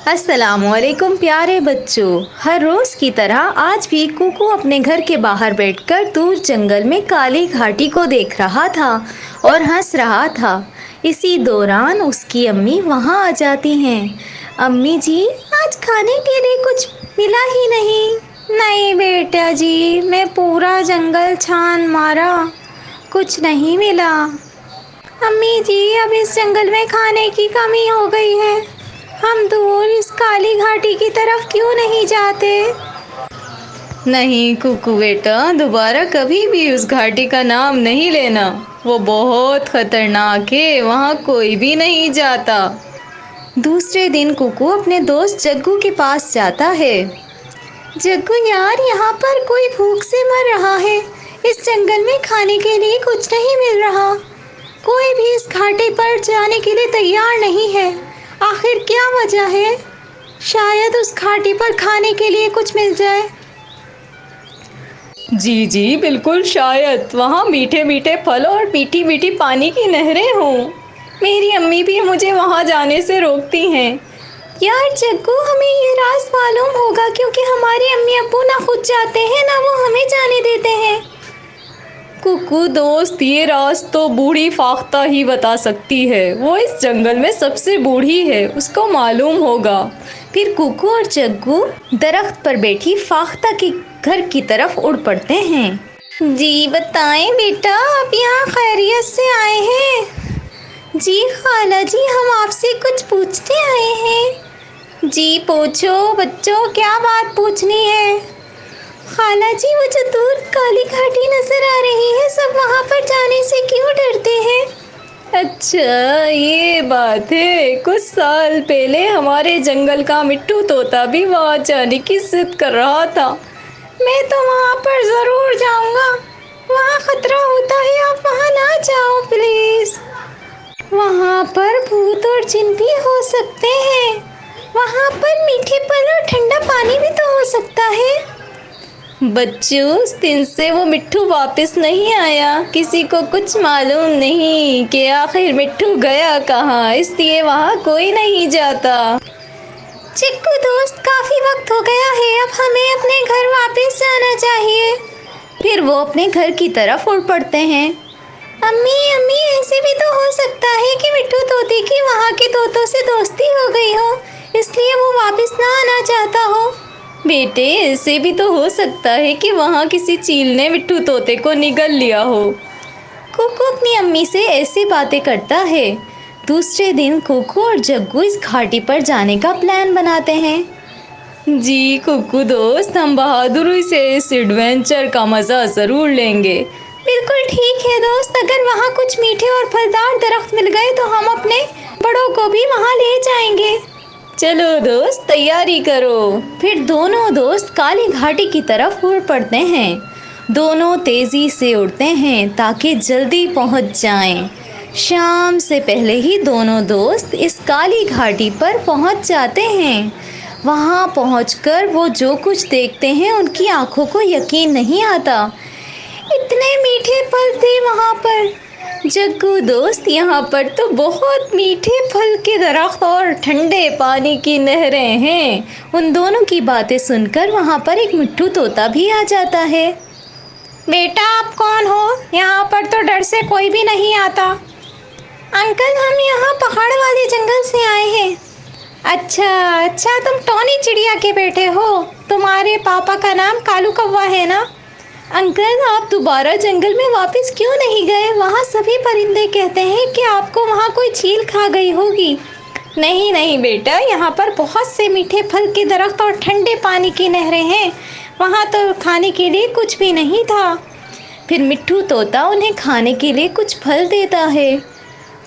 अस्सलाम वालेकुम प्यारे बच्चों। हर रोज़ की तरह आज भी कुकू अपने घर के बाहर बैठकर दूर जंगल में काली घाटी को देख रहा था और हंस रहा था। इसी दौरान उसकी अम्मी वहाँ आ जाती हैं। अम्मी जी, आज खाने के लिए कुछ मिला ही नहीं। नहीं बेटा जी, मैं पूरा जंगल छान मारा, कुछ नहीं मिला। अम्मी जी, अब इस जंगल में खाने की कमी हो गई है। हम दूर इस काली घाटी की तरफ क्यों नहीं जाते? नहीं कुकू बेटा, दोबारा कभी भी उस घाटी का नाम नहीं लेना। वो बहुत खतरनाक है, वहाँ कोई भी नहीं जाता। दूसरे दिन कुकू अपने दोस्त जग्गू के पास जाता है। जग्गू यार, यहाँ पर कोई भूख से मर रहा है। इस जंगल में खाने के लिए कुछ नहीं मिल रहा। कोई भी इस घाटी पर जाने के लिए तैयार नहीं है। आखिर क्या वजह है? शायद उस घाटी पर खाने के लिए कुछ मिल जाए। जी जी बिल्कुल, शायद वहाँ मीठे मीठे फल और मीठी मीठी पानी की नहरें हों। मेरी अम्मी भी मुझे वहाँ जाने से रोकती हैं। यार जग्गू, हमें ये राज मालूम होगा, क्योंकि हमारे अम्मी अब्बू ना खुद जाते हैं ना वो हमें जाने देते हैं। कुकू दोस्त, ये राज तो बूढ़ी फाख्ता ही बता सकती है। वो इस जंगल में सबसे बूढ़ी है, उसको मालूम होगा। फिर कुकू और जग्गू दरख्त पर बैठी फाख्ता के घर की तरफ उड़ पड़ते हैं। जी बताएं बेटा, आप यहाँ खैरियत से आए हैं? जी खाला जी, हम आपसे कुछ पूछने आए हैं। जी पूछो बच्चों, क्या बात पूछनी है? खाला जी, वो जो दूर काली घाटी नजर आ रही है, सब वहाँ पर जाने से क्यों डरते हैं? अच्छा ये बात है। कुछ साल पहले हमारे जंगल का मिट्ठू तोता भी वहाँ जाने की जिद कर रहा था। मैं तो वहाँ पर ज़रूर जाऊँगा। वहाँ खतरा होता है, आप वहाँ ना जाओ प्लीज़। वहाँ पर भूत और जिन भी हो सकते हैं। वहाँ पर मीठे फल और ठंडा पानी भी तो हो सकता है। बच्चों, उस दिन से वो मिट्ठू वापस नहीं आया। किसी को कुछ मालूम नहीं कि आखिर मिट्ठू गया कहाँ, इसलिए वहाँ कोई नहीं जाता। चिक्कू दोस्त, काफ़ी वक्त हो गया है, अब हमें अपने घर वापस जाना चाहिए। फिर वो अपने घर की तरफ उड़ पड़ते हैं। अम्मी अम्मी, ऐसे भी तो हो सकता है कि मिट्ठू तोते की वहाँ के तोतों से दोस्ती हो गई हो, इसलिए वो वापस ना आना चाहता हो। बेटे, ऐसे भी तो हो सकता है कि वहाँ किसी चील ने मिट्ठू तोते को निगल लिया हो। कुकू अपनी अम्मी से ऐसी बातें करता है। दूसरे दिन कुकू और जग्गू इस घाटी पर जाने का प्लान बनाते हैं। जी कुकू दोस्त, हम बहादुरी से इस एडवेंचर का मज़ा ज़रूर लेंगे। बिल्कुल ठीक है दोस्त, अगर वहाँ कुछ मीठे और फलदार दरख्त मिल गए तो हम अपने बड़ों को भी वहाँ ले जाएंगे। चलो दोस्त, तैयारी करो। फिर दोनों दोस्त काली घाटी की तरफ उड़ पड़ते हैं। दोनों तेज़ी से उड़ते हैं ताकि जल्दी पहुंच जाएं। शाम से पहले ही दोनों दोस्त इस काली घाटी पर पहुंच जाते हैं। वहां पहुंचकर वो जो कुछ देखते हैं, उनकी आंखों को यकीन नहीं आता। इतने मीठे फल थे वहां पर। जग्गू दोस्त, यहाँ पर तो बहुत मीठे फल के दरख्त और ठंडे पानी की नहरें हैं। उन दोनों की बातें सुनकर वहाँ पर एक मिट्ठू तोता भी आ जाता है। बेटा, आप कौन हो? यहाँ पर तो डर से कोई भी नहीं आता। अंकल, हम यहाँ पहाड़ वाले जंगल से आए हैं। अच्छा, तुम टोनी चिड़िया के बेटे हो। तुम्हारे पापा का नाम कालू कौवा है ना? अंकल, आप दोबारा जंगल में वापस क्यों नहीं गए? वहाँ सभी परिंदे कहते हैं कि आपको वहाँ कोई चील खा गई होगी। नहीं नहीं बेटा, यहाँ पर बहुत से मीठे फल के दरख्त और ठंडे पानी की नहरें हैं। वहाँ तो खाने के लिए कुछ भी नहीं था। फिर मिट्ठू तोता उन्हें खाने के लिए कुछ फल देता है।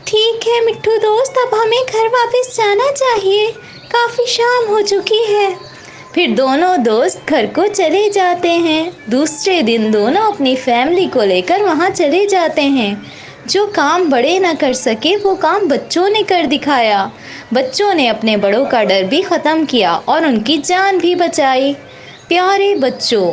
ठीक है मिट्ठू दोस्त, अब हमें घर वापस जाना चाहिए, काफ़ी शाम हो चुकी है। फिर दोनों दोस्त घर को चले जाते हैं। दूसरे दिन दोनों अपनी फैमिली को लेकर वहाँ चले जाते हैं। जो काम बड़े न कर सके, वो काम बच्चों ने कर दिखाया। बच्चों ने अपने बड़ों का डर भी ख़त्म किया और उनकी जान भी बचाई। प्यारे बच्चों,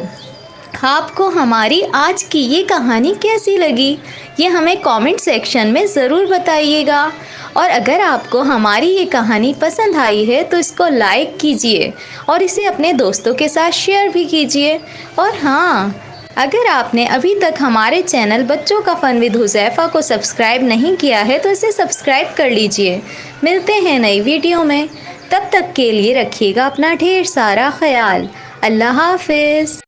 آپ کو ہماری آج کی یہ کہانی کیسی لگی یہ ہمیں کامنٹ سیکشن میں ضرور بتائیے گا، اور اگر آپ کو ہماری یہ کہانی پسند آئی ہے تو اس کو لائک کیجئے اور اسے اپنے دوستوں کے ساتھ شیئر بھی کیجئے۔ اور ہاں، اگر آپ نے ابھی تک ہمارے چینل بچوں کا فن ود حذیفہ کو سبسکرائب نہیں کیا ہے تو اسے سبسکرائب کر لیجئے۔ ملتے ہیں نئی ویڈیو میں، تب تک کے لیے رکھیے گا اپنا ڈھیر سارا خیال۔ اللہ حافظ۔